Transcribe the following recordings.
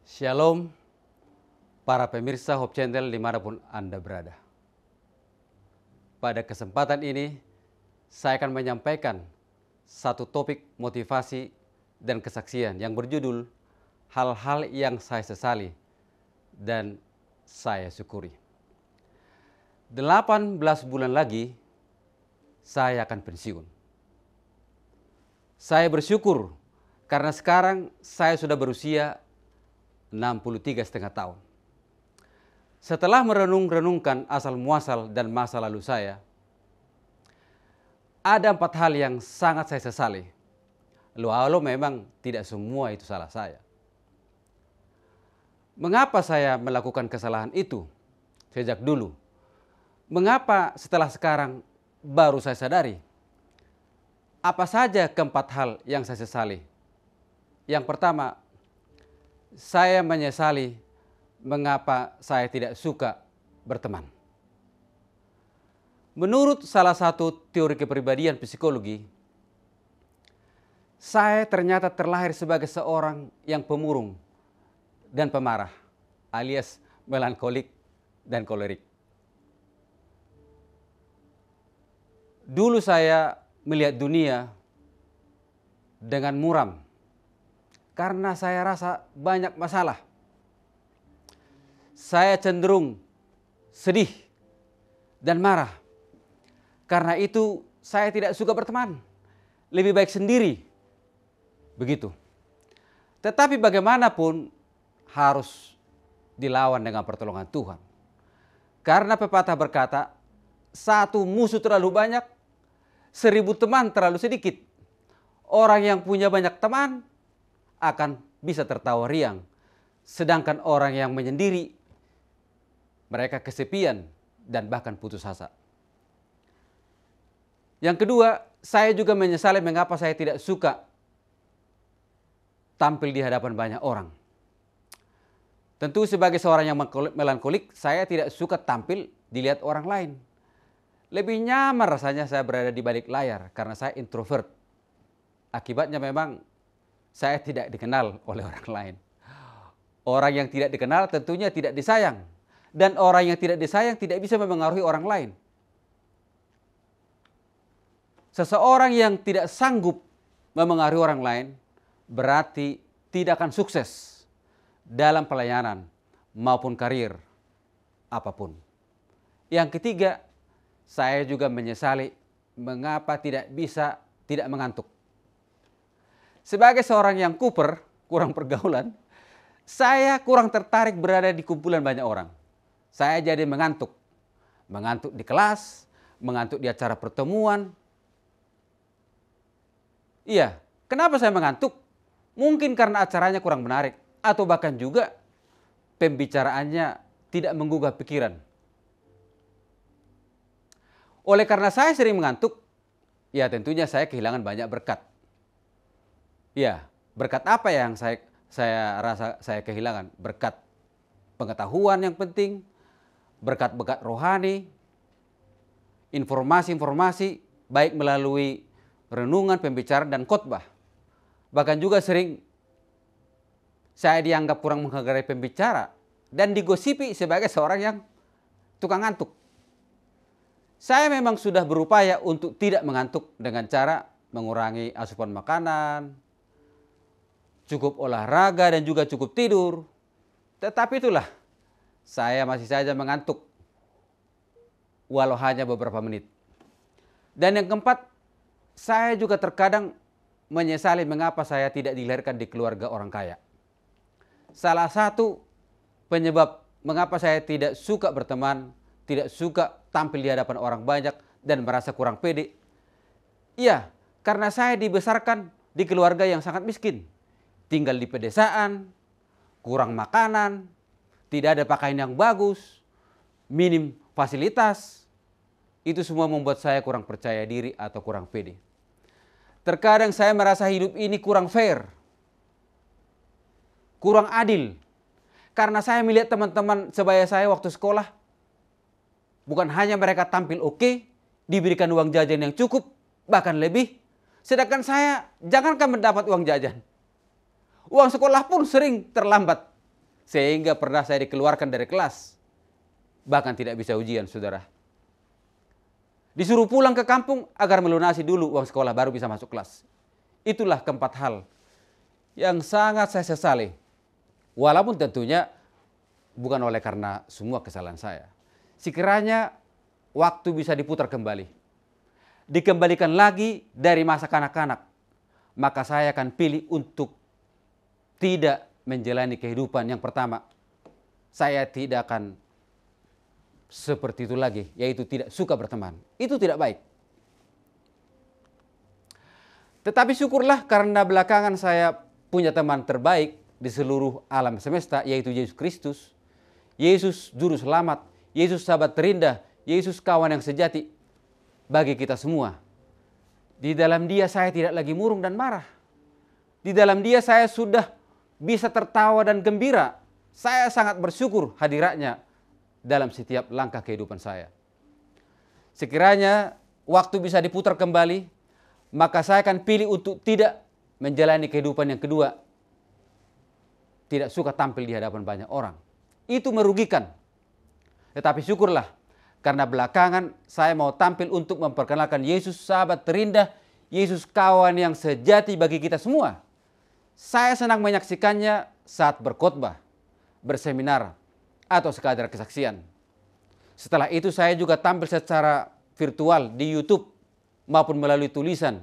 Shalom para pemirsa Hope Channel dimanapun Anda berada. Pada kesempatan ini saya akan menyampaikan satu topik motivasi dan kesaksian yang berjudul hal-hal yang saya sesali dan saya syukuri. 18 bulan lagi saya akan pensiun. Saya bersyukur karena sekarang saya sudah berusia 63,5 tahun. Setelah merenung-renungkan asal muasal dan masa lalu saya, ada 4 hal yang sangat saya sesali. Walau memang tidak semua itu salah saya. Mengapa saya melakukan kesalahan itu sejak dulu? Mengapa setelah sekarang baru saya sadari? Apa saja keempat hal yang saya sesali? Yang pertama, saya menyesali mengapa saya tidak suka berteman. Menurut salah satu teori kepribadian psikologi, saya ternyata terlahir sebagai seorang yang pemurung dan pemarah, alias melankolik dan kolerik. Dulu saya melihat dunia dengan muram karena saya rasa banyak masalah. Saya cenderung sedih dan marah. Karena itu saya tidak suka berteman. Lebih baik sendiri. Begitu. Tetapi bagaimanapun harus dilawan dengan pertolongan Tuhan. Karena pepatah berkata, satu musuh terlalu banyak, 1000 teman terlalu sedikit. Orang yang punya banyak teman akan bisa tertawa riang. Sedangkan orang yang menyendiri, mereka kesepian dan bahkan putus asa. Yang kedua, saya juga menyesali mengapa saya tidak suka tampil di hadapan banyak orang. Tentu sebagai seorang yang melankolik, saya tidak suka tampil dilihat orang lain. Lebih nyaman rasanya saya berada di balik layar karena saya introvert. Akibatnya memang saya tidak dikenal oleh orang lain. Orang yang tidak dikenal tentunya tidak disayang. Dan orang yang tidak disayang tidak bisa memengaruhi orang lain. Seseorang yang tidak sanggup memengaruhi orang lain berarti tidak akan sukses dalam pelayanan maupun karir apapun. Yang ketiga, saya juga menyesali mengapa tidak mengantuk. Sebagai seorang yang kuper, kurang pergaulan, saya kurang tertarik berada di kumpulan banyak orang. Saya jadi mengantuk. Mengantuk di kelas, mengantuk di acara pertemuan. Iya, kenapa saya mengantuk? Mungkin karena acaranya kurang menarik. Atau bahkan juga pembicaraannya tidak menggugah pikiran. Oleh karena saya sering mengantuk, ya tentunya saya kehilangan banyak berkat. Ya, berkat apa yang saya rasa saya kehilangan? Berkat pengetahuan yang penting, berkat-berkat rohani, informasi-informasi baik melalui renungan, pembicaraan, dan khotbah. Bahkan juga sering saya dianggap kurang menghargai pembicara dan digosipi sebagai seorang yang tukang ngantuk. Saya memang sudah berupaya untuk tidak mengantuk dengan cara mengurangi asupan makanan, cukup olahraga dan juga cukup tidur. Tetapi itulah, saya masih saja mengantuk walau hanya beberapa menit. Dan yang keempat, saya juga terkadang menyesali mengapa saya tidak dilahirkan di keluarga orang kaya. Salah satu penyebab mengapa saya tidak suka berteman, tidak suka tampil di hadapan orang banyak dan merasa kurang pede. Iya, karena saya dibesarkan di keluarga yang sangat miskin. Tinggal di pedesaan, kurang makanan, tidak ada pakaian yang bagus, minim fasilitas. Itu semua membuat saya kurang percaya diri atau kurang pede. Terkadang saya merasa hidup ini kurang fair, kurang adil. Karena saya melihat teman-teman sebaya saya waktu sekolah, bukan hanya mereka tampil oke, diberikan uang jajan yang cukup, bahkan lebih. Sedangkan saya jangankan mendapat uang jajan, uang sekolah pun sering terlambat. Sehingga pernah saya dikeluarkan dari kelas. Bahkan tidak bisa ujian, saudara. Disuruh pulang ke kampung agar melunasi dulu uang sekolah baru bisa masuk kelas. Itulah keempat hal yang sangat saya sesali. Walaupun tentunya bukan oleh karena semua kesalahan saya. Sekiranya waktu bisa diputar kembali, dikembalikan lagi dari masa kanak-kanak, maka saya akan pilih untuk tidak menjalani kehidupan yang pertama. Saya tidak akan seperti itu lagi, yaitu tidak suka berteman. Itu tidak baik. Tetapi syukurlah karena belakangan saya punya teman terbaik di seluruh alam semesta, yaitu Yesus Kristus. Yesus juru selamat, Yesus sahabat terindah, Yesus kawan yang sejati bagi kita semua. Di dalam Dia saya tidak lagi murung dan marah. Di dalam Dia saya sudah bisa tertawa dan gembira. Saya sangat bersyukur hadiratnya dalam setiap langkah kehidupan saya. Sekiranya waktu bisa diputar kembali, maka saya akan pilih untuk tidak menjalani kehidupan yang kedua. Tidak suka tampil di hadapan banyak orang. Itu merugikan. Tetapi syukurlah, karena belakangan saya mau tampil untuk memperkenalkan Yesus sahabat terindah, Yesus kawan yang sejati bagi kita semua. Saya senang menyaksikannya saat berkhotbah, berseminar, atau sekadar kesaksian. Setelah itu saya juga tampil secara virtual di YouTube maupun melalui tulisan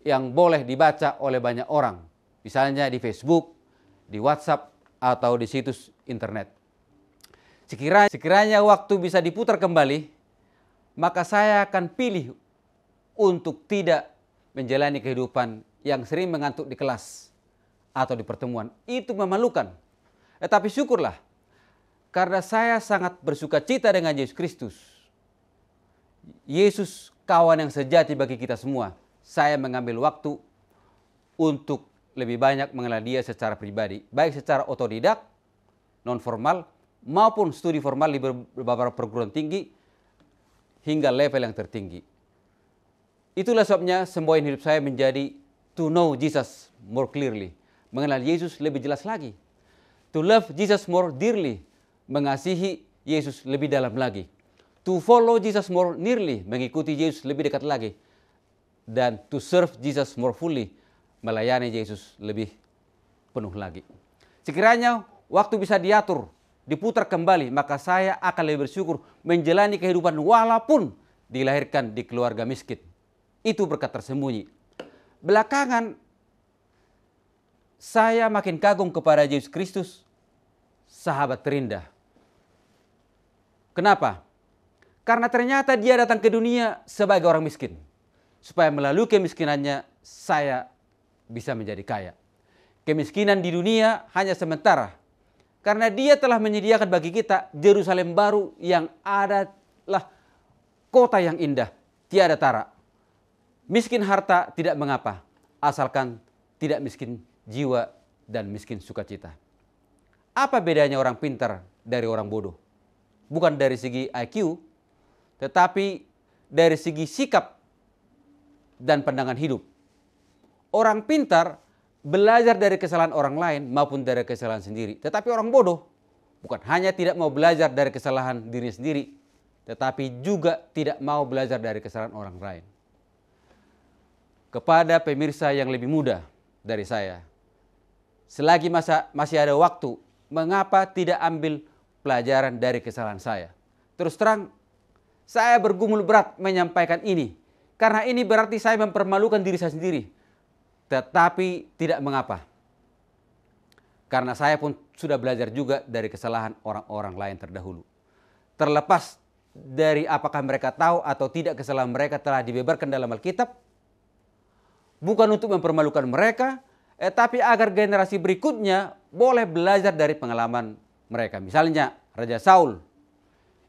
yang boleh dibaca oleh banyak orang. Misalnya di Facebook, di WhatsApp, atau di situs internet. Sekiranya waktu bisa diputar kembali, maka saya akan pilih untuk tidak menjalani kehidupan yang sering mengantuk di kelas atau di pertemuan. Itu memalukan. Tetapi syukurlah, karena saya sangat bersuka cita dengan Yesus Kristus. Yesus kawan yang sejati bagi kita semua. Saya mengambil waktu untuk lebih banyak mengenal Dia secara pribadi. Baik secara otodidak, non formal, maupun studi formal di beberapa perguruan tinggi hingga level yang tertinggi. Itulah sebabnya semboyan hidup saya menjadi to know Jesus more clearly. Mengenal Yesus lebih jelas lagi. To love Jesus more dearly. Mengasihi Yesus lebih dalam lagi. To follow Jesus more nearly. Mengikuti Yesus lebih dekat lagi. Dan to serve Jesus more fully. Melayani Yesus lebih penuh lagi. Sekiranya waktu bisa diatur, diputar kembali, maka saya akan lebih bersyukur menjalani kehidupan walaupun dilahirkan di keluarga miskin. Itu berkat tersembunyi. Belakangan saya makin kagum kepada Yesus Kristus, sahabat terindah. Kenapa? Karena ternyata Dia datang ke dunia sebagai orang miskin. Supaya melalui kemiskinannya saya bisa menjadi kaya. Kemiskinan di dunia hanya sementara. Karena Dia telah menyediakan bagi kita Yerusalem baru yang adalah kota yang indah, tiada tara. Miskin harta tidak mengapa, asalkan tidak miskin jiwa dan miskin sukacita. Apa bedanya orang pintar dari orang bodoh? Bukan dari segi IQ, tetapi dari segi sikap dan pandangan hidup. Orang pintar belajar dari kesalahan orang lain maupun dari kesalahan sendiri. Tetapi orang bodoh bukan hanya tidak mau belajar dari kesalahan diri sendiri, tetapi juga tidak mau belajar dari kesalahan orang lain. Kepada pemirsa yang lebih muda dari saya, selagi masih ada waktu, mengapa tidak ambil pelajaran dari kesalahan saya? Terus terang, saya bergumul berat menyampaikan ini. Karena ini berarti saya mempermalukan diri saya sendiri. Tetapi tidak mengapa. Karena saya pun sudah belajar juga dari kesalahan orang-orang lain terdahulu. Terlepas dari apakah mereka tahu atau tidak kesalahan mereka telah dibeberkan dalam Alkitab, bukan untuk mempermalukan mereka, tapi agar generasi berikutnya boleh belajar dari pengalaman mereka. Misalnya Raja Saul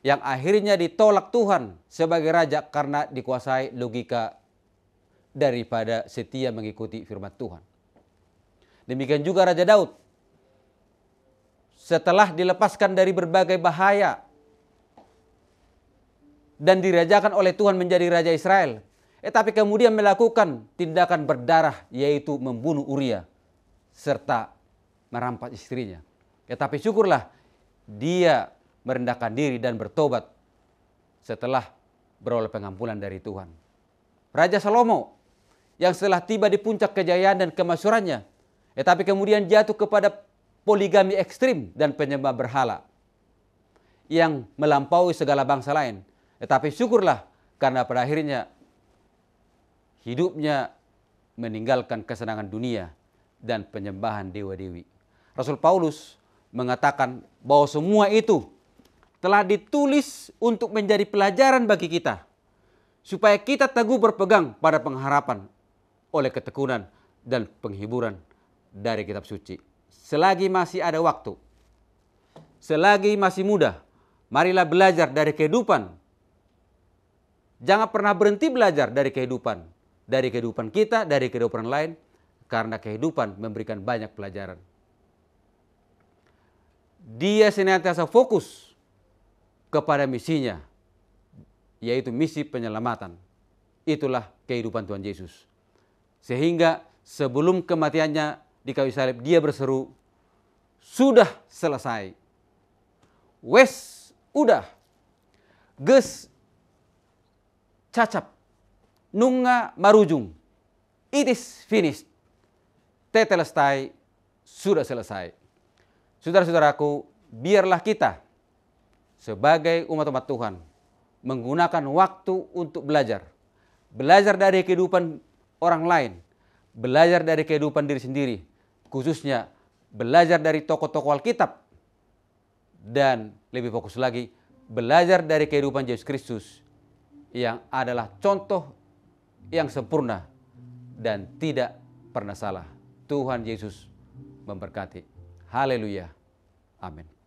yang akhirnya ditolak Tuhan sebagai raja karena dikuasai logika daripada setia mengikuti firman Tuhan. Demikian juga Raja Daud. Setelah dilepaskan dari berbagai bahaya dan dirajakan oleh Tuhan menjadi Raja Israel, tapi kemudian melakukan tindakan berdarah, yaitu membunuh Uria serta merampas istrinya. Tetapi syukurlah dia merendahkan diri dan bertobat setelah beroleh pengampunan dari Tuhan. Raja Salomo yang setelah tiba di puncak kejayaan dan kemasyurannya, tetapi kemudian jatuh kepada poligami ekstrim dan penyembah berhala yang melampaui segala bangsa lain. Tetapi syukurlah karena pada akhirnya hidupnya meninggalkan kesenangan dunia dan penyembahan dewa-dewi. Rasul Paulus mengatakan bahwa semua itu telah ditulis untuk menjadi pelajaran bagi kita, supaya kita teguh berpegang pada pengharapan oleh ketekunan dan penghiburan dari kitab suci. Selagi masih ada waktu, selagi masih muda, marilah belajar dari kehidupan. Jangan pernah berhenti belajar dari kehidupan kita, dari kehidupan lain, karena kehidupan memberikan banyak pelajaran. Dia senantiasa fokus kepada misinya, yaitu misi penyelamatan. Itulah kehidupan Tuhan Yesus. Sehingga sebelum kematiannya di kayu salib, dia berseru, "Sudah selesai." Wes, udah. Ges cacap. Nunga marujung. It is finished. Tetelestai, sudah selesai. Saudara-saudaraku, biarlah kita sebagai umat-umat Tuhan menggunakan waktu untuk belajar. Belajar dari kehidupan orang lain, belajar dari kehidupan diri sendiri, khususnya belajar dari tokoh-tokoh Alkitab, dan lebih fokus lagi belajar dari kehidupan Yesus Kristus yang adalah contoh yang sempurna dan tidak pernah salah. Tuhan Yesus memberkati. Haleluya. Amin.